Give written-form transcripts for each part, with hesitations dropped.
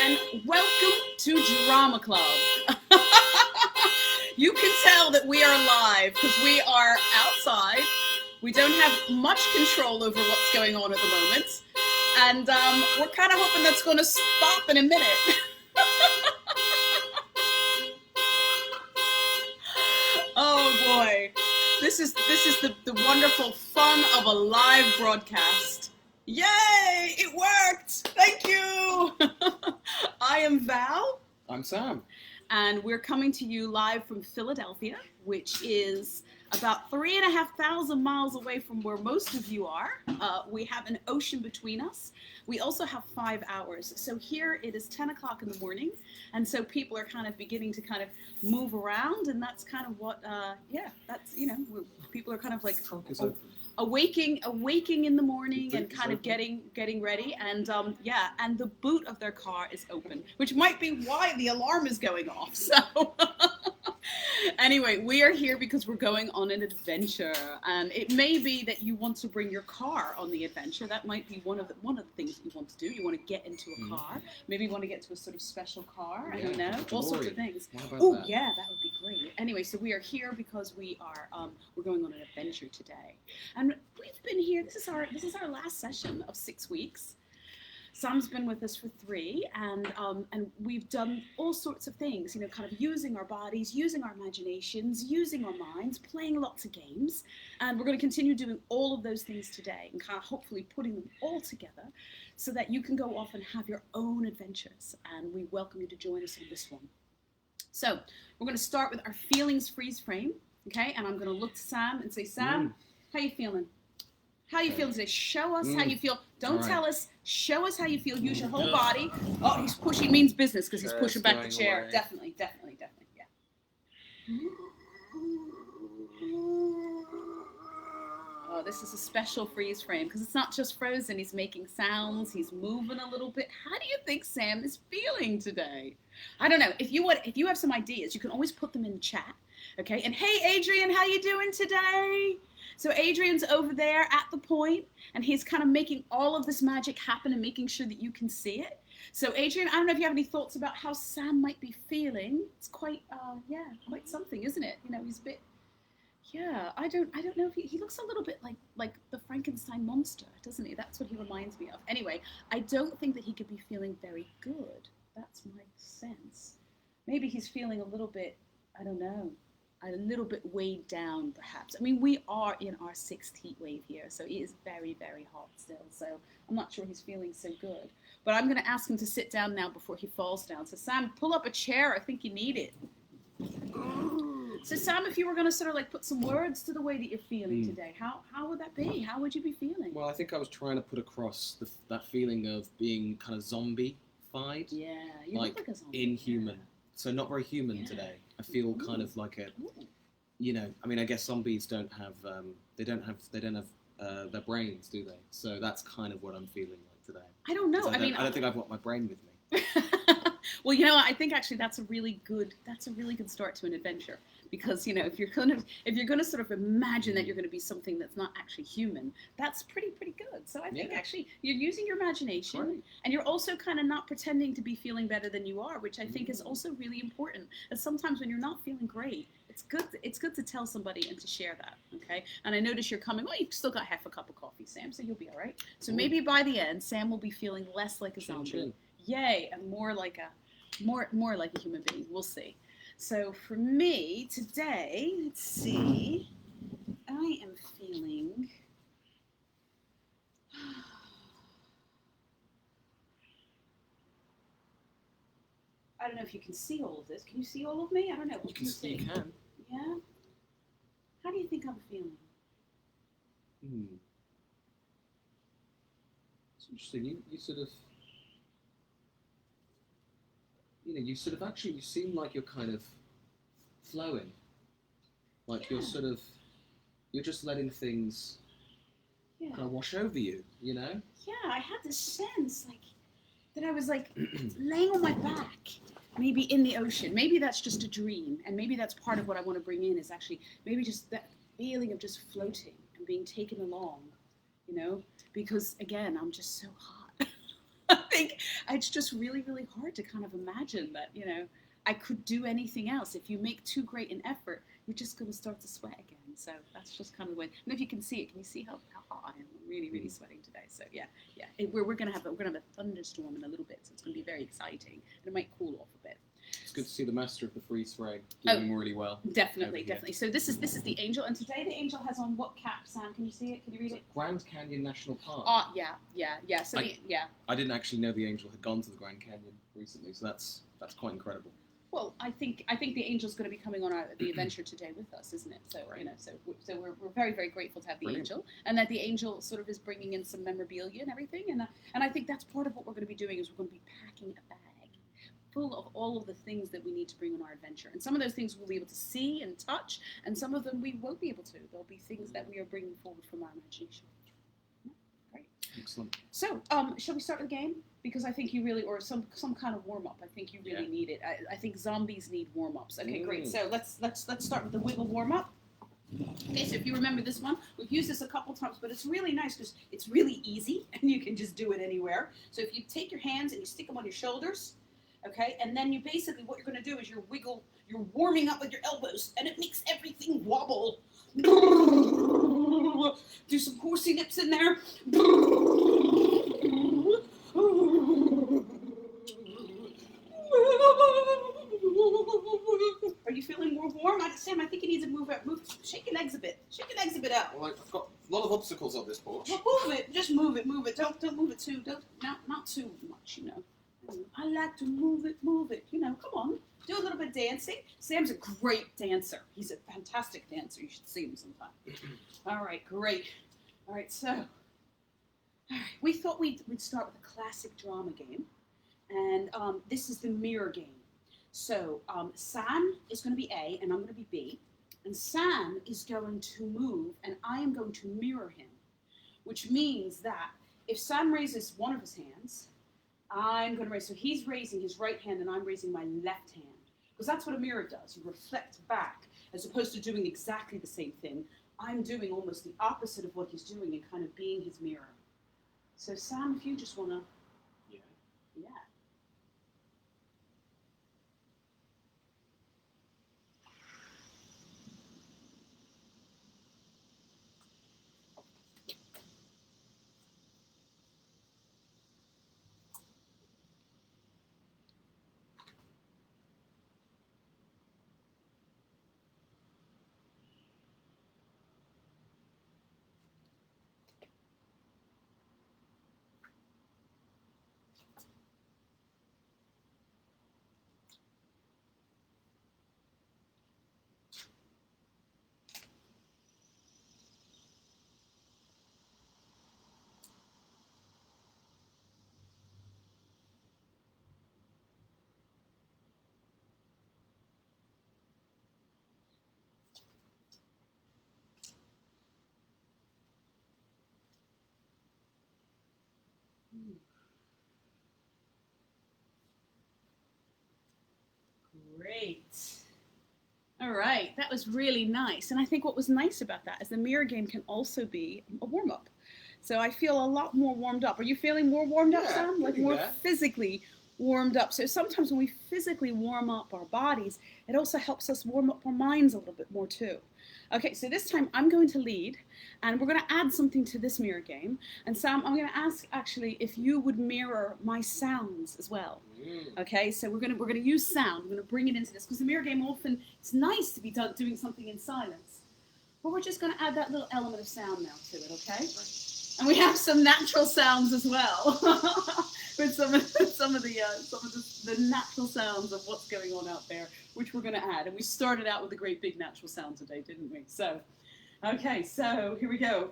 and welcome to Drama Club. You can tell that we are live because we are outside. We don't have much control over what's going on at the moment. And we're kind of hoping that's going to stop in a minute. Oh boy. This is the wonderful fun of a live broadcast. Yay! It worked! Thank you! I am Val. I'm Sam. And we're coming to you live from Philadelphia, which is about 3,500 miles away from where most of you are. We have an ocean between us. We also have 5 hours. So here it is 10 o'clock in the morning. And so people are kind of beginning to kind of move around. And that's kind of what, that's, people are kind of like awaking in the morning and kind of getting ready. And and the boot of their car is open, which might be why the alarm is going off. So anyway, we are here because we're going on an adventure, and it may be that you want to bring your car on the adventure. That might be one of the things that you want to do. You want to get into a car. Maybe you want to get to a sort of special car. I don't know, all sorts of things. Oh yeah, that would be great. Anyway, so we are here because we're going on an adventure today, and we've been here. This is our last session of 6 weeks. Sam's been with us for 3, and we've done all sorts of things, kind of using our bodies, using our imaginations, using our minds, playing lots of games. And we're going to continue doing all of those things today and kind of hopefully putting them all together so that you can go off and have your own adventures. And we welcome you to join us on this one. So we're going to start with our feelings freeze frame, okay? And I'm going to look to Sam and say, Sam, how you feeling? How you feeling today? Show us how you feel. Don't tell us. Show us how you feel. Use your whole body. Oh, he's pushing. Means business because he's pushing back the chair. Away. Definitely, yeah. Oh, this is a special freeze frame because it's not just frozen. He's making sounds. He's moving a little bit. How do you think Sam is feeling today? I don't know. If you have some ideas, you can always put them in chat. Okay. And hey, Adrian, how you doing today? So Adrian's over there at the point, and he's kind of making all of this magic happen and making sure that you can see it. So Adrian, I don't know if you have any thoughts about how Sam might be feeling. It's quite something, isn't it? He's a bit, I don't know if he looks a little bit like the Frankenstein monster, doesn't he? That's what he reminds me of. Anyway, I don't think that he could be feeling very good. That's my sense. Maybe he's feeling a little bit, I don't know, a little bit weighed down, perhaps. I mean, we are in our 6th heat wave here, so it is very, very hot still. So I'm not sure he's feeling so good. But I'm going to ask him to sit down now before he falls down. So Sam, pull up a chair. I think you need it. So Sam, if you were going to sort of like put some words to the way that you're feeling today, how would that be? How would you be feeling? Well, I think I was trying to put across that feeling of being kind of zombie-fied. Yeah, you look like a zombie. Inhuman. Yeah. So not very human today. I feel kind of like I guess zombies don't have their brains, do they? So that's kind of what I'm feeling like today. I don't know. I don't think I've got my brain with me. Well, I think actually that's a really good start to an adventure, because if you're gonna sort of imagine that you're gonna be something that's not actually human, that's pretty good. So I think actually you're using your imagination, and you're also kind of not pretending to be feeling better than you are, which I think is also really important. And sometimes when you're not feeling great, it's good to tell somebody and to share that. Okay. And I notice you're coming. Well, you've still got half a cup of coffee, Sam, so you'll be all right. So maybe by the end, Sam will be feeling less like a zombie. Chin. Yay, and more like a human being. We'll see. So for me today, let's see, I am feeling I don't know if you can see all of this. Can you see all of me? I don't know. You can see. You can. Yeah? How do you think I'm feeling? It's interesting. You sort of actually, you seem like you're kind of flowing. Like you're just letting things kind of wash over you, Yeah, I had this sense that I was laying on my back, maybe in the ocean. Maybe that's just a dream, and maybe that's part of what I want to bring in is actually maybe just that feeling of just floating and being taken along, because again, I'm just so hot. think it's just really, really hard to kind of imagine that, you know, I could do anything else. If you make too great an effort, you're just going to start to sweat again. So that's just kind of the way. And if you can see it, can you see how hot I am? I'm really, really sweating today. So yeah. We're gonna have a thunderstorm in a little bit, so it's gonna be very exciting, and it might cool off a bit. It's good to see the master of the freeze frame doing really well. Definitely. So this is the angel, and today the angel has on what cap, Sam? Can you see it? Can you read it? Grand Canyon National Park. Yeah. So I didn't actually know the angel had gone to the Grand Canyon recently, so that's quite incredible. Well, I think the angel's going to be coming on the adventure today with us, isn't it? So right. You know, so we're very, very grateful to have the Brilliant. angel, and that the angel sort of is bringing in some memorabilia and everything, and I think that's part of what we're going to be doing is we're going to be packing a bag full of all of the things that we need to bring on our adventure, and some of those things we'll be able to see and touch, and some of them we won't be able to. There'll be things that we are bringing forward from our imagination. Great. Excellent. So, shall we start with the game? Because I think you really, or some kind of warm up. I think you really need it. I think zombies need warm ups. Okay, great. So let's start with the wiggle warm up. Okay, so if you remember this one, we've used this a couple times, but it's really nice because it's really easy and you can just do it anywhere. So if you take your hands and you stick them on your shoulders, okay, and then you basically what you're going to do is you're warming up with your elbows, and it makes everything wobble. Do some horsey nips in there. Are you feeling more warm? Sam, I think you need to move, shake your legs a bit. Shake your legs a bit up. Well, I've got a lot of obstacles on this porch. Well, move it. Just move it. Don't move it too. Not too much, you know. I like to move it. You know, come on. Do a little bit of dancing. Sam's a great dancer. He's a fantastic dancer. You should see him sometime. All right, great. All right, so we thought we'd start with a classic drama game, and this is the mirror game. So Sam is going to be A, and I'm going to be B, and Sam is going to move, and I am going to mirror him, which means that if Sam raises one of his hands, I'm going to raise. So he's raising his right hand, and I'm raising my left hand. Because that's what a mirror does. You reflect back, as opposed to doing exactly the same thing. I'm doing almost the opposite of what he's doing and kind of being his mirror. So Sam, if you just want to... Yeah. Great. All right, that was really nice. And I think what was nice about that is the mirror game can also be a warm-up. So I feel a lot more warmed up. Are you feeling more warmed up, Sam? Like more physically warmed up. So sometimes when we physically warm up our bodies, it also helps us warm up our minds a little bit more too. Okay, so this time I'm going to lead, and we're going to add something to this mirror game. And Sam, I'm going to ask actually if you would mirror my sounds as well. Okay, so we're going to use sound. We're going to bring it into this because the mirror game often it's nice to be doing something in silence, but we're just going to add that little element of sound now to it. Okay, and we have some natural sounds as well. With some of the natural sounds of what's going on out there, which we're going to add. And we started out with a great big natural sound today, didn't we? So, okay, so here we go.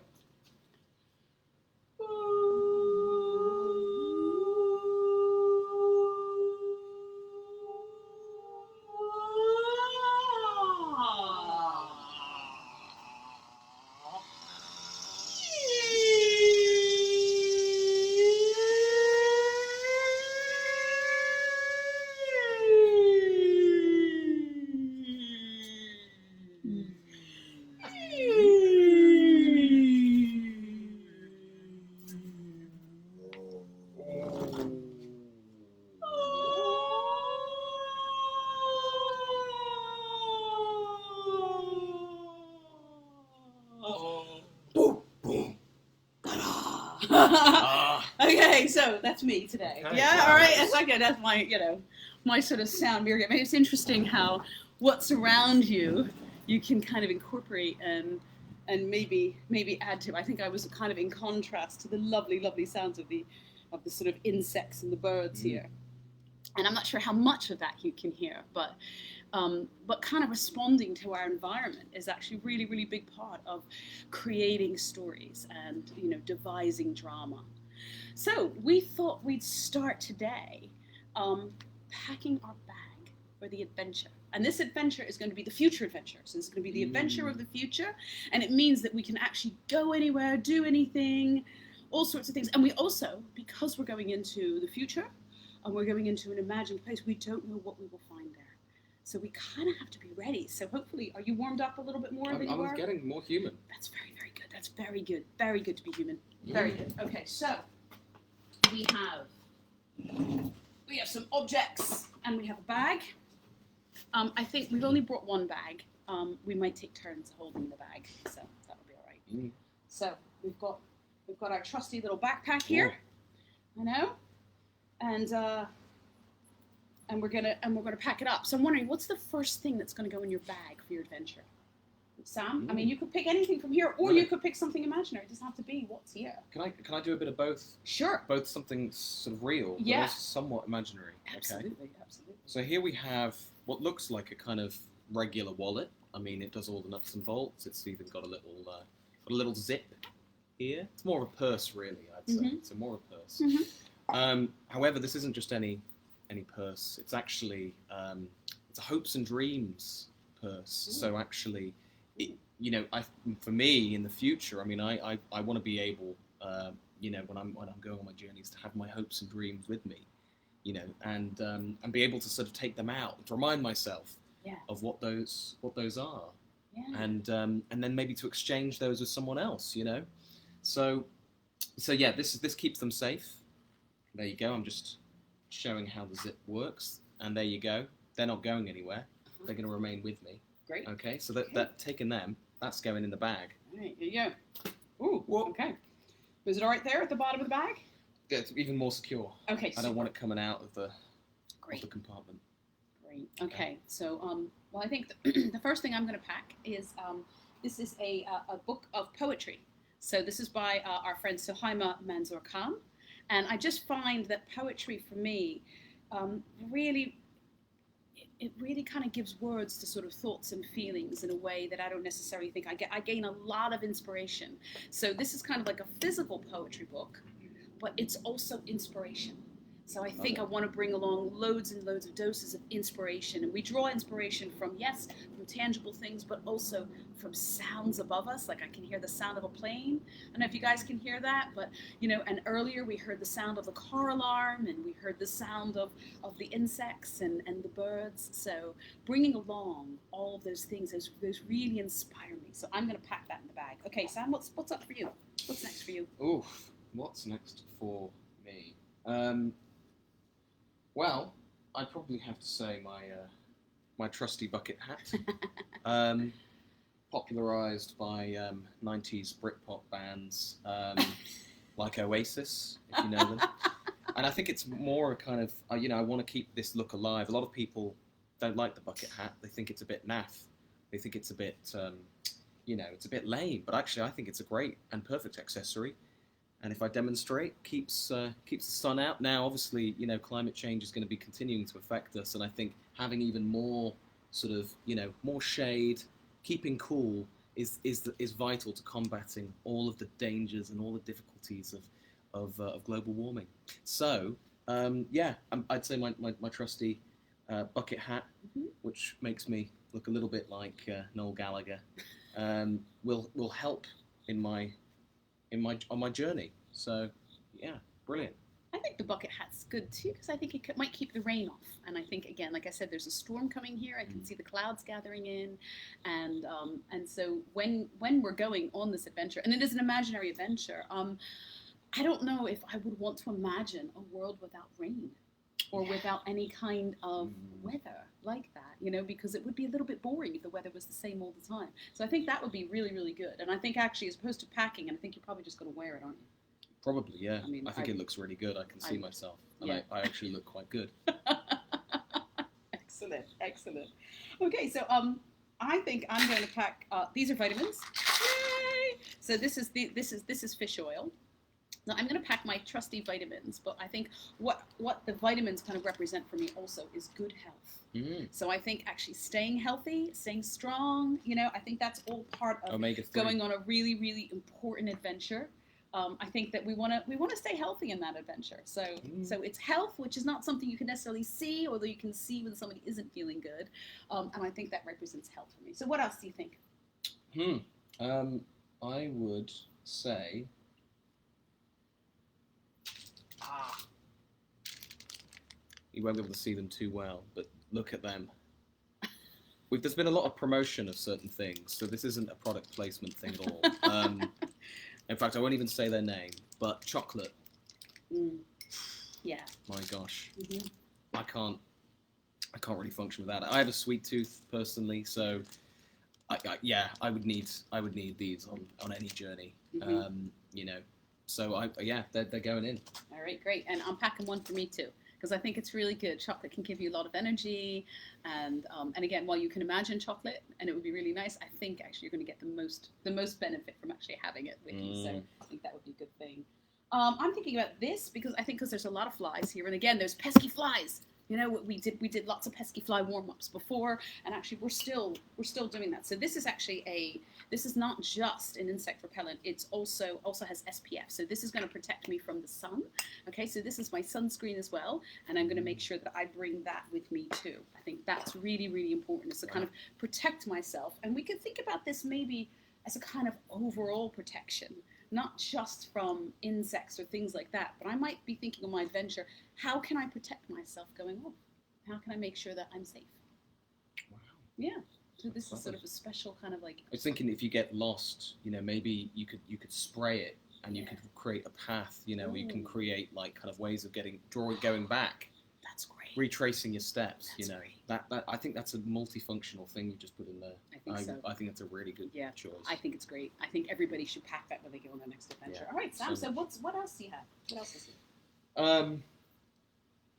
Okay, so that's me today. Okay, Yeah, wow. all right. That's okay. That's my, my sort of sound mirror game. It's interesting how what's around you, you can kind of incorporate and maybe add to. I think I was kind of in contrast to the lovely, lovely sounds of the sort of insects and the birds here. And I'm not sure how much of that you can hear, but kind of responding to our environment is actually really, really big part of creating stories and devising drama. So we thought we'd start today packing our bag for the adventure. And this adventure is going to be the future adventure. So it's going to be the adventure of the future. And it means that we can actually go anywhere, do anything, all sorts of things. And we also, because we're going into the future and we're going into an imagined place, we don't know what we will find there. So we kind of have to be ready. So hopefully, are you warmed up a little bit more than you are? I'm getting more human. That's very, very good. That's very good. Very good to be human. Very good. Okay, so we have some objects and we have a bag. I think we've only brought one bag. We might take turns holding the bag, so that'll be all right. So we've got our trusty little backpack here. I know, and we're gonna pack it up. So I'm wondering, what's the first thing that's gonna go in your bag for your adventure? Sam, I mean, you could pick anything from here, or you could pick something imaginary. It doesn't have to be what's here. Can I do a bit of both? Sure. Both something sort of real, but also somewhat imaginary. Absolutely, absolutely. So here we have what looks like a kind of regular wallet. I mean, it does all the nuts and bolts. It's even got a little zip here. It's more of a purse, really, I'd say. It's more of a purse. However, this isn't just any purse. It's actually it's a hopes and dreams purse. So actually, for me in the future, I mean, I want to be able, when I'm going on my journeys, to have my hopes and dreams with me, and be able to sort of take them out, to remind myself of what those are, and then maybe to exchange those with someone else, So yeah, this keeps them safe. There you go. I'm just showing how the zip works, and there you go. They're not going anywhere. They're going to remain with me. Great. Okay, so that taking them, that's going in the bag. All right, here you go. Ooh, okay. Is it all right there at the bottom of the bag? Yeah, it's even more secure. Okay. I don't want it coming out of the compartment. Great. Okay. So, well, I think the first thing I'm going to pack is this is a book of poetry. So this is by our friend Suhaima Manzoor Khan, and I just find that poetry for me really. It really kind of gives words to sort of thoughts and feelings in a way that I don't necessarily think I gain a lot of inspiration. So this is kind of like a physical poetry book, but it's also inspiration. So I think I want to bring along loads and loads of doses of inspiration. And we draw inspiration from tangible things, but also from sounds above us. Like I can hear the sound of a plane. I don't know if you guys can hear that, but, and earlier we heard the sound of the car alarm, and we heard the sound of the insects and the birds. So bringing along all of those things, those really inspire me. So I'm going to pack that in the bag. Okay, Sam, what's up for you? What's next for you? Ooh, what's next for me? Well, I'd probably have to say my trusty bucket hat, popularised by 90s Britpop bands like Oasis, if you know them. And I think it's more a kind of, I want to keep this look alive. A lot of people don't like the bucket hat. They think it's a bit naff. They think it's a bit, it's a bit lame. But actually, I think it's a great and perfect accessory. And if I demonstrate, keeps the sun out. Now, obviously, climate change is going to be continuing to affect us, and I think having even more sort of, more shade, keeping cool is vital to combating all of the dangers and all the difficulties of global warming. So, I'd say my trusty bucket hat, which makes me look a little bit like Noel Gallagher, will help on my journey. So, yeah, brilliant. I think the bucket hat's good too, because I think it might keep the rain off. And I think, again, like I said, there's a storm coming here. I can see the clouds gathering in, and so when we're going on this adventure, and it is an imaginary adventure, I don't know if I would want to imagine a world without rain or without any kind of weather like that, because it would be a little bit boring if the weather was the same all the time. So I think that would be really, really good. And I think actually, as opposed to packing, and I think you're probably just going to wear it, aren't you? Probably, yeah. I mean, I think it looks really good. I can see myself. And yeah. I actually look quite good. Excellent, excellent. Okay, so I think I'm going to pack. These are vitamins. Yay! So this is fish oil. Now I'm going to pack my trusty vitamins, but I think what the vitamins kind of represent for me also is good health. Mm. So I think actually staying healthy, staying strong, I think that's all part of Omega-3. going on a really, really important adventure. I think that we want to stay healthy in that adventure. So it's health, which is not something you can necessarily see, although you can see when somebody isn't feeling good. And I think that represents health for me. So what else do you think? I would say. You won't be able to see them too well, but look at them. There's been a lot of promotion of certain things, so this isn't a product placement thing at all. In fact, I won't even say their name, but chocolate. Yeah. My gosh. Mm-hmm. I can't really function without it. I have a sweet tooth personally, so I would need these on any journey. Mm-hmm. So they're going in. All right, great. And I'm packing one for me too, because I think it's really good. Chocolate can give you a lot of energy, and again, while you can imagine chocolate, and it would be really nice, I think actually you're going to get the most benefit from actually having it with you. So I think that would be a good thing. I'm thinking about this because there's a lot of flies here, and again, there's pesky flies. We did lots of pesky fly warm-ups before, and actually we're still doing that. So this is actually this is not just an insect repellent. It's also has SPF. So this is going to protect me from the sun. Okay, so this is my sunscreen as well, and I'm going to make sure that I bring that with me too. I think that's really, really important, is to kind of protect myself. And we can think about this maybe as a kind of overall protection, not just from insects or things like that, but I might be thinking of my adventure, how can I protect myself going off? How can I make sure that I'm safe? Wow. Yeah. So this is sort of a special kind of like... I was thinking if you get lost, maybe you could spray it and you could create a path, where you can create like kind of ways of going back. That's great. Retracing your steps, That's great. That I think that's a multifunctional thing you just put in there. I think so. I think that's a really good choice. I think it's great. I think everybody should pack that when they go on their next adventure. Yeah. All right, Sam. So what else do you have? What else is it?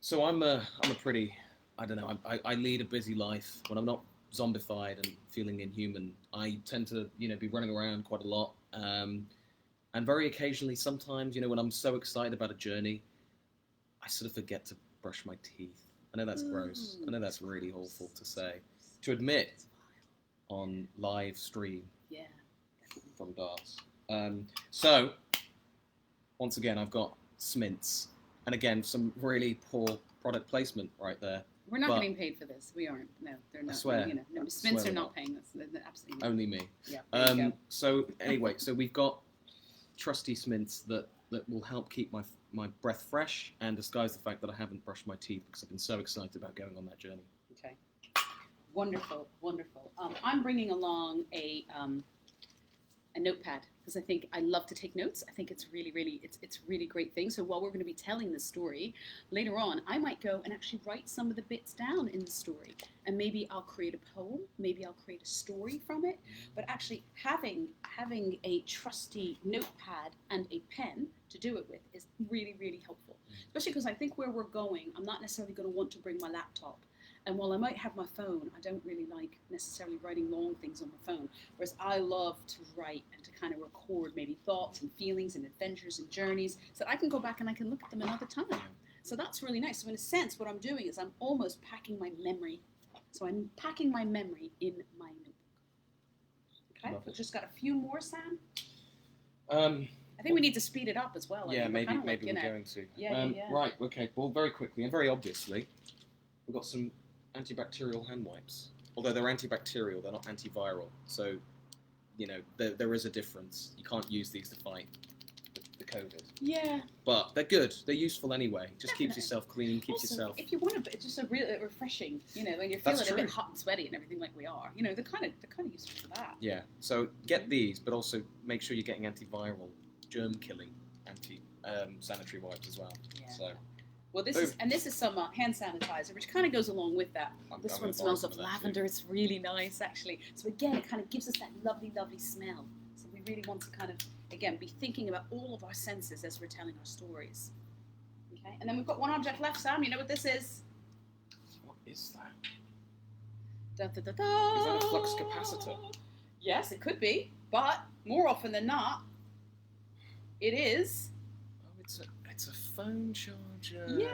So I'm a pretty, I don't know. I lead a busy life. When I'm not zombified and feeling inhuman, I tend to be running around quite a lot. And very occasionally, sometimes when I'm so excited about a journey, I sort of forget to brush my teeth. I know that's gross. I know that's really awful to say, to admit on live stream. Yeah. From Darts. So once again, I've got Smints, and again some really poor product placement right there. We're not getting paid for this. We aren't. No, they're not. I swear. No, Smints are not paying us. They're absolutely not. Only me. Yeah. So anyway, so we've got trusty Smints that will help keep my breath fresh and disguise the fact that I haven't brushed my teeth because I've been so excited about going on that journey. Okay. Wonderful, wonderful. I'm bringing along a notepad because I think I love to take notes. I think it's really, really, it's really great thing. So while we're going to be telling this story later on, I might go and actually write some of the bits down in the story, and maybe I'll create a poem, maybe I'll create a story from it. But actually having a trusty notepad and a pen to do it with is really, really helpful. Especially because I think where we're going, I'm not necessarily going to want to bring my laptop. And while I might have my phone, I don't really like necessarily writing long things on my phone. Whereas I love to write and to kind of record maybe thoughts and feelings and adventures and journeys so that I can go back and I can look at them another time. So that's really nice. So in a sense, what I'm doing is I'm almost packing my memory. So I'm packing my memory in my notebook. Okay, we've just got a few more, Sam. I think we need to speed it up as well. Yeah, maybe we're going to. Yeah. Right, okay. Well, very quickly and very obviously, we've got some antibacterial hand wipes. Although they're antibacterial, they're not antiviral. So, there is a difference. You can't use these to fight the COVID. Yeah. But they're good. They're useful anyway. Just keeps yourself clean, keeps also, yourself... If you want to, it's just a really refreshing, when you're feeling a bit hot and sweaty and everything like we are. They're kind of useful for that. Yeah. So get these, but also make sure you're getting antiviral, germ-killing, sanitary wipes as well. Yeah. So... Well, this is some hand sanitizer, which kind of goes along with that. This one smells of lavender. It's really nice, actually. So again, it kind of gives us that lovely, lovely smell. So we really want to kind of, again, be thinking about all of our senses as we're telling our stories. Okay, and then we've got one object left, Sam. You know what this is? What is that? Da, da, da, da. Is that a flux capacitor? Yes, it could be, but more often than not, it is. Oh, it's a phone charger. Yay!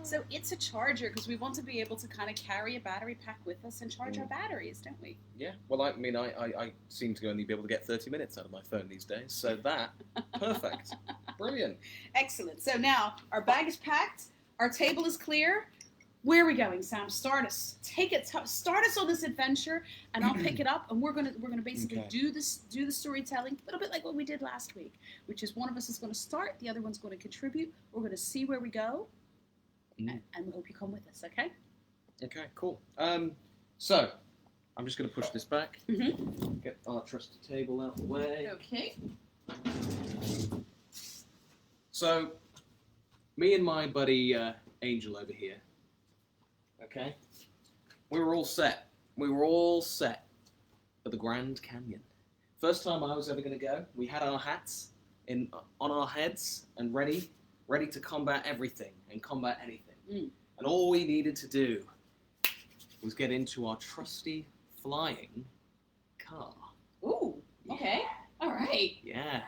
So it's a charger because we want to be able to kind of carry a battery pack with us and charge our batteries, don't we? Yeah. Well, I mean, I seem to only be able to get 30 minutes out of my phone these days, so that perfect, brilliant. Excellent. So now our bag is packed, our table is clear. Where are we going, Sam? Start us. Start us on this adventure, and I'll pick it up. And we're gonna basically do the storytelling, a little bit like what we did last week, which is one of us is going to start, the other one's going to contribute. We're going to see where we go, and we hope you come with us. Okay? Okay. Cool. So I'm just going to push this back. Get our trusty table out of the way. Okay. So me and my buddy Angel over here. Okay, we were all set. We were all set for the Grand Canyon. First time I was ever going to go. We had our hats on our heads and ready to combat everything and combat anything. And all we needed to do was get into our trusty flying car. Ooh. Okay. All right. Yeah.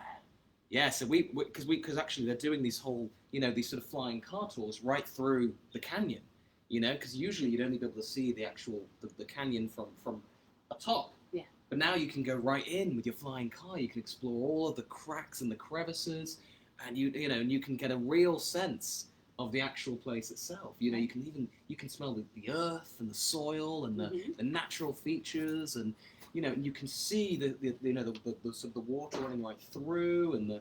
Yeah. So because actually they're doing these whole these sort of flying car tours right through the canyon. Because usually you'd only be able to see the actual the canyon from atop. Yeah. But now you can go right in with your flying car. You can explore all of the cracks and the crevices, and you can get a real sense of the actual place itself. You can smell the earth and the soil and the natural features, and you can see the sort of the water running right through, and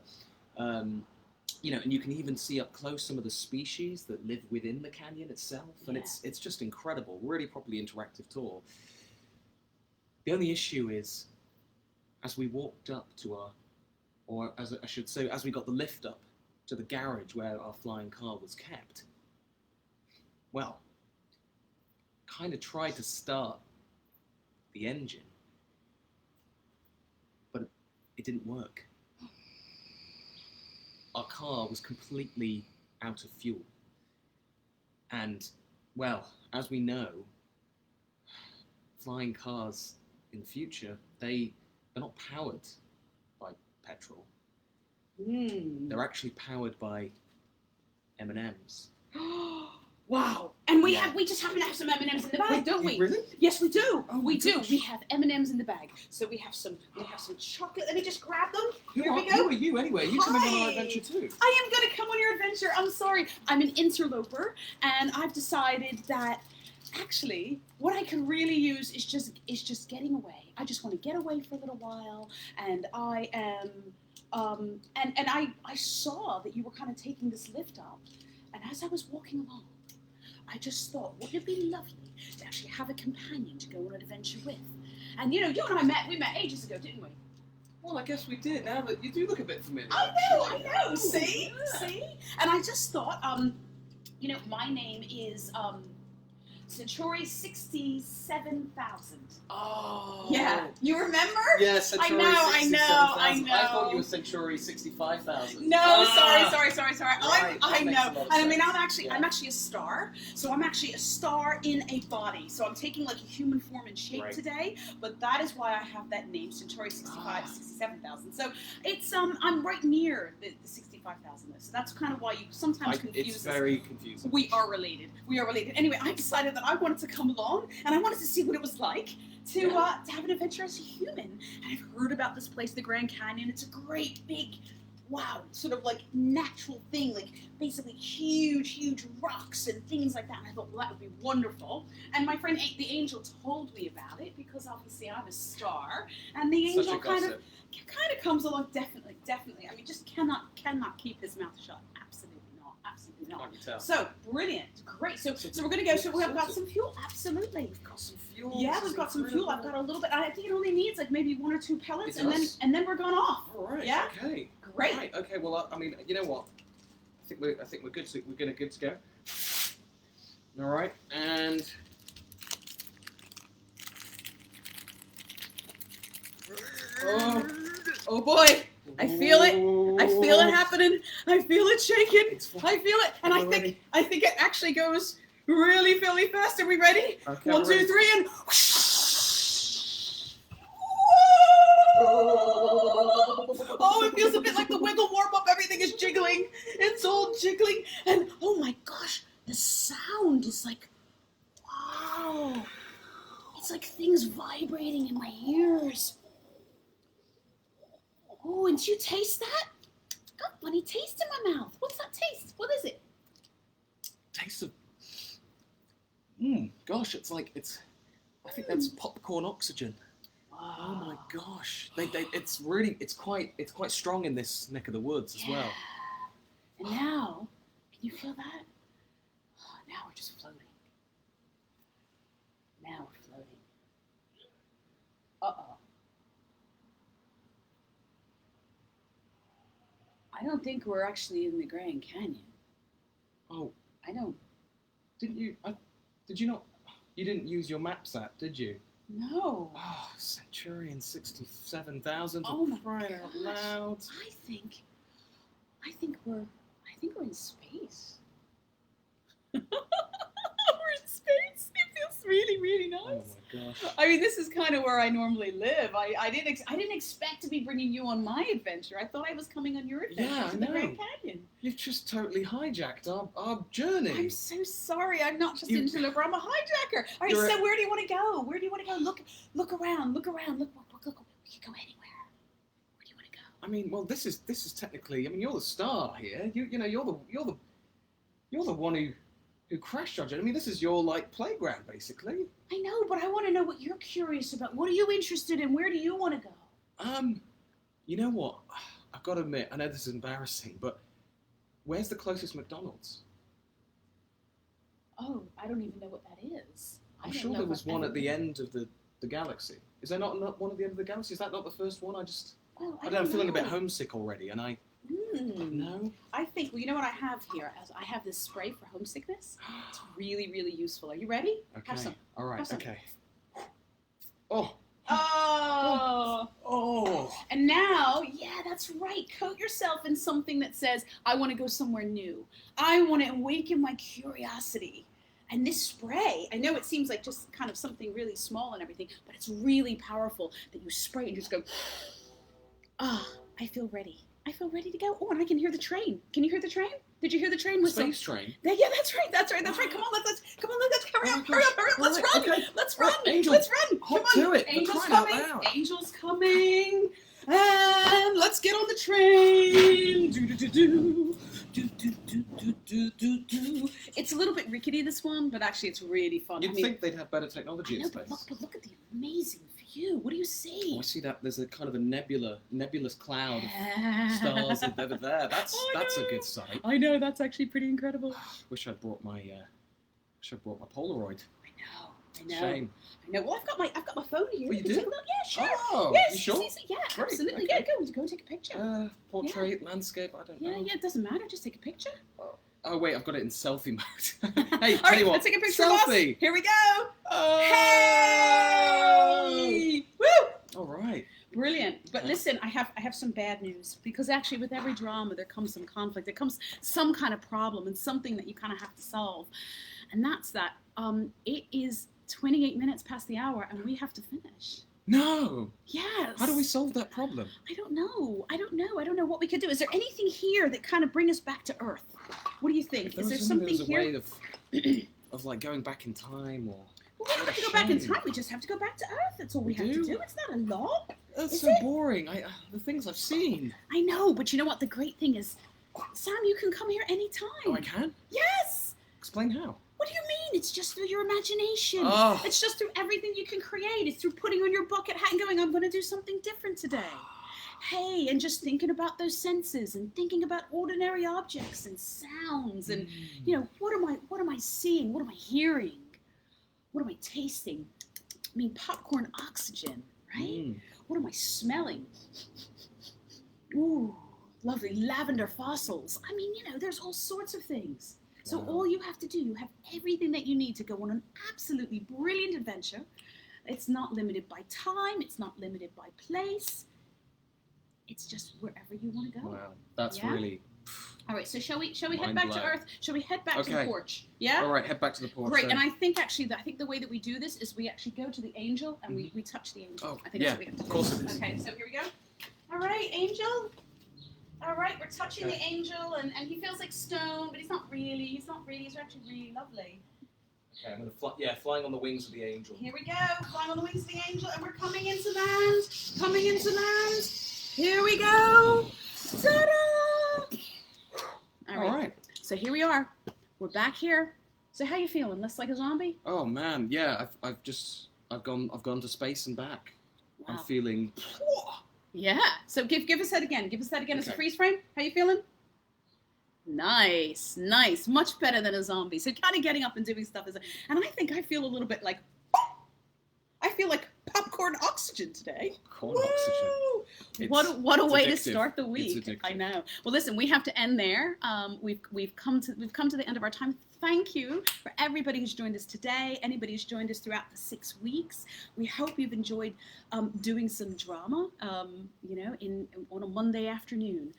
and you can even see up close some of the species that live within the canyon itself, and it's just incredible, really properly interactive tour. The only issue is, as we walked up to as we got the lift up to the garage where our flying car was kept, well, kind of tried to start the engine, but it didn't work. Our car was completely out of fuel. And, well, as we know, flying cars in the future, they're not powered by petrol. They're actually powered by M&Ms. Wow! And we just happen to have some M&Ms in the bag, don't we? Really? Yes, we do. Oh, we do. gosh. We have M&Ms in the bag. So we have some chocolate. Let me just grab them. Who Here we go. Who are you anyway? You coming on our Hi. adventure too? I am going to come on your adventure. I'm sorry. I'm an interloper, and I've decided that actually what I can really use is just getting away. I just want to get away for a little while, and I am and I saw that you were kind of taking this lift up, and as I was walking along, I just thought, wouldn't it be lovely to actually have a companion to go on an adventure with? And you and I met ages ago, didn't we? Well, I guess we did. Now that you do look a bit familiar. I know. See? And I just thought, my name is Centauri 67,000. Oh. Yeah. You remember? Yes, Centauri I know. I thought you were Centauri 65,000. No, sorry. Right, I that makes a know. lot of And I mean, sense. I'm actually a star. So I'm actually a star in a body. So I'm taking like a human form and shape Right. today. But that is why I have that name, Centauri 67,000. So it's I'm right near the 65,000. So that's kind of why you sometimes confuse It's us. very confusing. We are related. Anyway, I decided that I wanted to come along and I wanted to see what it was like to have an adventure as a human. And I've heard about this place, the Grand Canyon. It's a great big, wow, sort of like natural thing, like basically huge rocks and things like that. And I thought, well, that would be wonderful. And my friend the angel told me about it because obviously I'm a star, and the angel kind of comes along. Definitely. I mean, just cannot keep his mouth shut. Absolutely not. I can tell. So brilliant, great. So we're gonna go. So we've got some fuel. Absolutely. We've got some fuel. Yeah, This we've is got some fuel. I've got a little bit. I think it only needs like maybe 1 or 2 pellets, It does? and then we're going off. All right. Yeah? Okay. Great. Right. Okay. Well, I mean, you know what? I think we're good. So we're good to go. All right. And. Oh. Oh boy, I feel it. I feel it happening. I feel it shaking. I feel it, and I think it actually goes really, really fast. Are we ready? Okay, 1, 2, ready. 3, and. Oh, it feels a bit like the wiggle warm up. Everything is jiggling. It's all jiggling, and oh my gosh, the sound is like, wow. It's like things vibrating in my ears. Oh, and do you taste that? Got a funny taste in my mouth. What's that taste? What is it? Taste of. Gosh, it's like I think that's popcorn oxygen. Wow. Oh my gosh, it's quite strong in this neck of the woods as well. And now, can you feel that? Oh, now we're just floating. Now we're floating. Uh-oh. I don't think we're actually in the Grand Canyon. Oh, I don't. did you not? You didn't use your Maps app, did you? No. Oh, Centurion 67,000. Oh my crying out gosh. loud. I think we're in space. We're in space. It feels really, really nice. Oh my gosh. I mean, this is kind of where I normally live. I didn't expect to be bringing you on my adventure. I thought I was coming on your adventure Yeah, I to the know. Grand Canyon. You've just totally hijacked our journey. I'm so sorry. I'm not just You- an interloper. I'm a hijacker. All right, You're so where do you want to go? Where do you want to go? Look around. Look around. Look. We can go anywhere. Where do you want to go? I mean, well, this is technically. I mean, you're the star here. You know, you're the one who crash judged it. I mean, this is your like playground basically. I know, but I want to know what you're curious about. What are you interested in? Where do you want to go? You know what? I've got to admit, I know this is embarrassing, but where's the closest McDonald's? Oh, I don't even know what that is. I'm sure there was one at the end of the galaxy. Is there not one at the end of the galaxy? Is that not the first one? Well, I don't know, I'm feeling a bit homesick already, and I no. I think, well, you know what I have here? I have this spray for homesickness. It's really, really useful. Are you ready? Okay. Have some. All right. Have some. Okay. Oh. Oh. And now, yeah, that's right. Coat yourself in something that says, I want to go somewhere new. I want to awaken my curiosity. And this spray, I know it seems like just kind of something really small and everything, but it's really powerful that you spray and just go, I feel ready. I feel ready to go. Oh, and I can hear the train. Can you hear the train? Did you hear the train whistle? Space train. Yeah, that's right. Come on, let's hurry up. Let's run. Okay. Let's run. Angel, Let's run. hop Come on. to it. Angel's Crying out coming. loud. Angel's coming. And let's get on the train. Do. It's a little bit rickety, this one, but actually it's really fun. You'd think they'd have better technology I know, in space. but look at the amazing view. What do you see? Oh, I see that there's a kind of a nebulous cloud of stars over there. That's a good sight. I know, that's actually pretty incredible. Wish I'd brought my Polaroid. I know. Shame. I know. Well, I've got my phone here. Oh, you can do? take a look. Yeah, sure. Oh, yes, you sure? Yeah, Great, absolutely. okay. Yeah, go take a picture. Portrait, landscape, I don't know. Yeah, it doesn't matter. Just take a picture. Oh wait, I've got it in selfie mode. Hey, All tell right, you what. let's take a picture of us. Selfie. Here we go. Oh. Hey! Woo! All right. Brilliant. But listen, I have some bad news, because actually with every drama there comes some conflict. There comes some kind of problem and something that you kind of have to solve. And that's that it is 28 minutes past the hour and we have to finish. No. Yes. How do we solve that problem? I don't know. I don't know what we could do. Is there anything here that kind of bring us back to Earth? What do you think? Is there something a here? way of like going back in time or? Well, we don't have to go back in time. We just have to go back to Earth. That's all we have to do. It's not a law. That's Is so it? boring. The things I've seen. I know, but you know what? The great thing is, Sam, you can come here anytime. Oh, I can? Yes. Explain how. What do you mean? It's just through your imagination. Oh. It's just through everything you can create. It's through putting on your bucket hat and going, I'm going to do something different today. Hey, and just thinking about those senses and thinking about ordinary objects and sounds and, you know, what am I seeing? What am I hearing? What am I tasting? I mean, popcorn oxygen, right? What am I smelling? Ooh, lovely lavender fossils. I mean, you know, there's all sorts of things. So all you have to do, you have everything that you need to go on an absolutely brilliant adventure. It's not limited by time. It's not limited by place. It's just wherever you want to go. Wow, that's Yeah? really. All right, so shall we head Mind back to blown. Earth? Shall we head back to the Okay. porch? Yeah? All right, head back to the porch. Great, then. and I think actually, I think the way that we do this is we actually go to the angel and we touch the angel. Oh, I think yeah, that's what we have to do. of course it is. Okay, so here we go. All right, angel. All right, we're touching the angel, and he feels like stone, but he's not really. He's actually really lovely. Okay, I'm gonna fly. Yeah, flying on the wings of the angel. Here we go, flying on the wings of the angel, and we're coming into land. Coming into land. Here we go. Ta-da! All right. So here we are. We're back here. So how you feeling? Less like a zombie? Oh man, yeah. I've gone to space and back. Wow. I'm feeling. Yeah. So give us that again. Give us that again as a Okay. freeze frame. How you feeling? Nice, nice. Much better than a zombie. So kind of getting up and doing stuff and I think I feel a little bit like I feel like popcorn oxygen today. Corn oxygen. Woo! It's- What a it's way to addictive. start the It's week. addictive. I know. Well, listen, we have to end there. We've come to the end of our time. Thank you for everybody who's joined us today. Anybody who's joined us throughout the 6 weeks. We hope you've enjoyed doing some drama. On a Monday afternoon.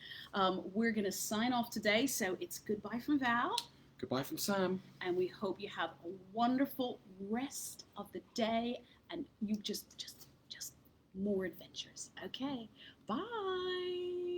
We're gonna sign off today. So it's goodbye from Val. Goodbye from Sam. And we hope you have a wonderful rest of the day and you just more adventures. Okay, bye.